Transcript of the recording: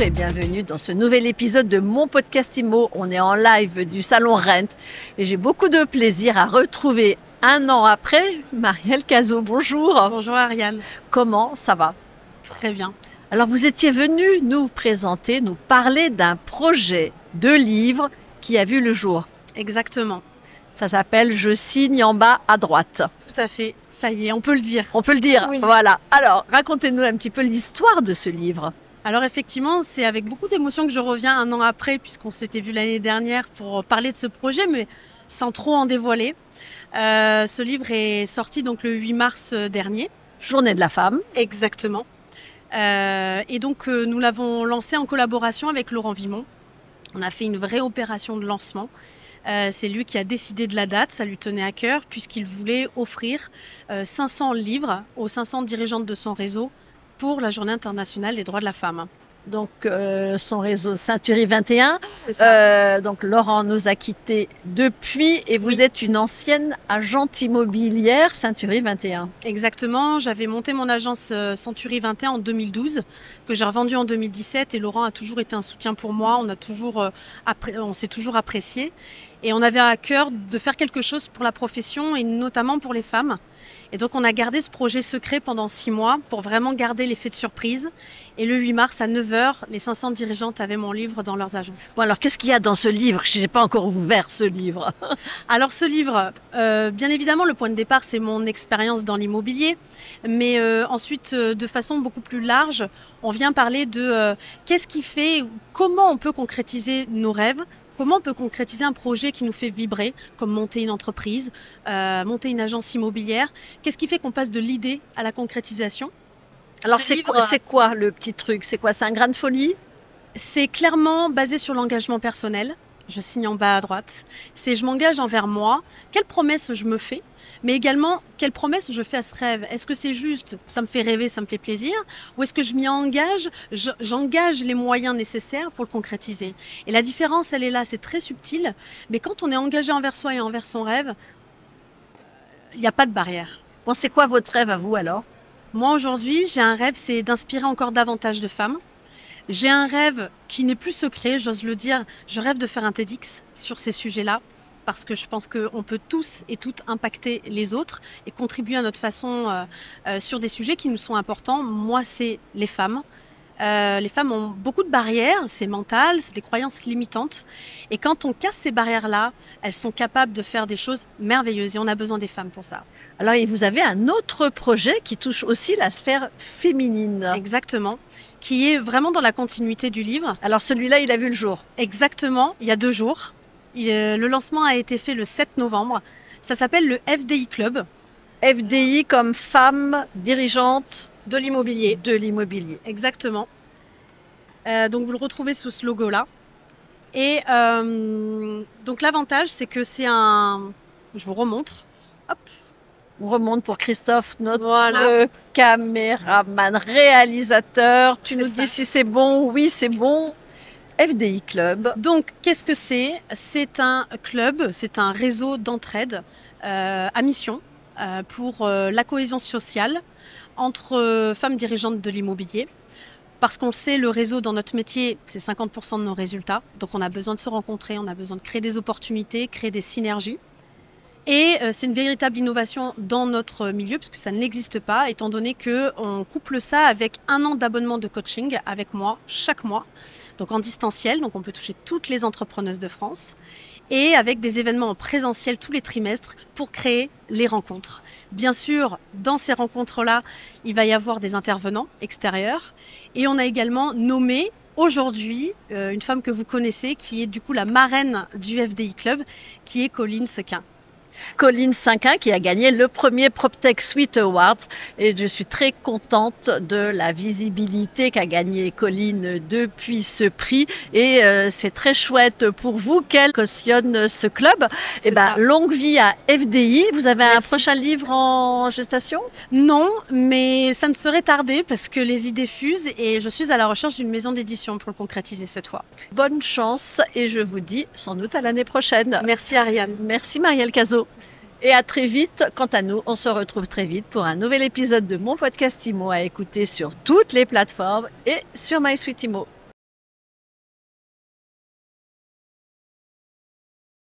et bienvenue dans ce nouvel épisode de mon podcast IMO. On est en live du salon Rent et j'ai beaucoup de plaisir à retrouver un an après Marielle Cazot. Bonjour. Bonjour Ariane. Comment ça va? Très bien. Alors vous étiez venue nous présenter, nous parler d'un projet de livre qui a vu le jour. Exactement. Ça s'appelle « Je signe en bas à droite ». Tout à fait. Ça y est, on peut le dire. On peut le dire, oui. Voilà. Alors, racontez-nous un petit peu l'histoire de ce livre. Alors effectivement, c'est avec beaucoup d'émotion que je reviens un an après, puisqu'on s'était vu l'année dernière pour parler de ce projet, mais sans trop en dévoiler. Ce livre est sorti donc le 8 mars dernier. Journée de la femme. Exactement. Et donc nous l'avons lancé en collaboration avec Laurent Vimont. On a fait une vraie opération de lancement. C'est lui qui a décidé de la date, ça lui tenait à cœur, puisqu'il voulait offrir 500 livres aux 500 dirigeantes de son réseau pour la Journée internationale des droits de la femme. Donc son réseau Ceinturie 21. C'est ça. Donc Laurent nous a quittés depuis et vous êtes une ancienne agente immobilière Ceinturie 21. Exactement, j'avais monté mon agence Ceinturie 21 en 2012, que j'ai revendue en 2017 et Laurent a toujours été un soutien pour moi, on s'est toujours apprécié et on avait à cœur de faire quelque chose pour la profession et notamment pour les femmes. Et donc on a gardé ce projet secret pendant 6 mois pour vraiment garder l'effet de surprise. Et le 8 mars à 9h, les 500 dirigeantes avaient mon livre dans leurs agences. Bon alors qu'est-ce qu'il y a dans ce livre? Je n'ai pas encore ouvert ce livre. Alors ce livre, bien évidemment le point de départ c'est mon expérience dans l'immobilier. Mais ensuite de façon beaucoup plus large, on vient parler de qu'est-ce qui fait, comment on peut concrétiser nos rêves. Comment on peut concrétiser un projet qui nous fait vibrer, comme monter une entreprise, monter une agence immobilière? Qu'est-ce qui fait qu'on passe de l'idée à la concrétisation? Alors c'est quoi le petit truc? C'est quoi? C'est un grain de folie? C'est clairement basé sur l'engagement personnel. Je signe en bas à droite. C'est je m'engage envers moi. Quelle promesse je me fais? Mais également, quelle promesse je fais à ce rêve? Est-ce que c'est juste, ça me fait rêver, ça me fait plaisir? Ou est-ce que je m'y engage, j'engage les moyens nécessaires pour le concrétiser? Et la différence, elle est là, c'est très subtil. Mais quand on est engagé envers soi et envers son rêve, il n'y a pas de barrière. Bon, c'est quoi votre rêve à vous alors? Moi, aujourd'hui, j'ai un rêve, c'est d'inspirer encore davantage de femmes. J'ai un rêve qui n'est plus secret, j'ose le dire. Je rêve de faire un TEDx sur ces sujets-là. Parce que je pense qu'on peut tous et toutes impacter les autres et contribuer à notre façon sur des sujets qui nous sont importants. Moi, c'est les femmes. Les femmes ont beaucoup de barrières, c'est mental, c'est des croyances limitantes. Et quand on casse ces barrières-là, elles sont capables de faire des choses merveilleuses et on a besoin des femmes pour ça. Alors, vous avez un autre projet qui touche aussi la sphère féminine. Exactement, qui est vraiment dans la continuité du livre. Alors, celui-là, il a vu le jour. Exactement, il y a 2 jours. Le lancement a été fait le 7 novembre. Ça s'appelle le FDI Club. FDI comme femme dirigeante de l'immobilier. De l'immobilier. Exactement. Donc vous le retrouvez sous ce logo-là. Et donc l'avantage, c'est que c'est un... Je vous remontre. Hop. On remonte pour Christophe, notre caméraman, réalisateur. Tu nous dis si c'est bon. Oui, c'est bon. FDI Club. Donc, qu'est-ce que c'est? C'est un club, c'est un réseau d'entraide à mission pour la cohésion sociale entre femmes dirigeantes de l'immobilier. Parce qu'on le sait, le réseau dans notre métier, c'est 50% de nos résultats. Donc, on a besoin de se rencontrer, on a besoin de créer des opportunités, créer des synergies. Et c'est une véritable innovation dans notre milieu, puisque ça n'existe pas, étant donné qu'on couple ça avec 1 an d'abonnement de coaching avec moi, chaque mois, donc en distanciel, donc on peut toucher toutes les entrepreneuses de France, et avec des événements en présentiel tous les trimestres pour créer les rencontres. Bien sûr, dans ces rencontres-là, il va y avoir des intervenants extérieurs, et on a également nommé aujourd'hui une femme que vous connaissez, qui est du coup la marraine du FDI Club, qui est Colline Sequin. Colline Sequin qui a gagné le premier PropTech Suite Awards et je suis très contente de la visibilité qu'a gagné Colline depuis ce prix et c'est très chouette pour vous qu'elle cautionne ce club. Et longue vie à FDI. Vous avez un prochain livre en gestation? Non, mais ça ne serait tardé parce que les idées fusent et je suis à la recherche d'une maison d'édition pour le concrétiser cette fois. Bonne chance et je vous dis sans doute à l'année prochaine. Merci Ariane. Merci Marielle Cazot. Et à très vite. Quant à nous, on se retrouve très vite pour un nouvel épisode de mon podcast IMO à écouter sur toutes les plateformes et sur MySuite IMO.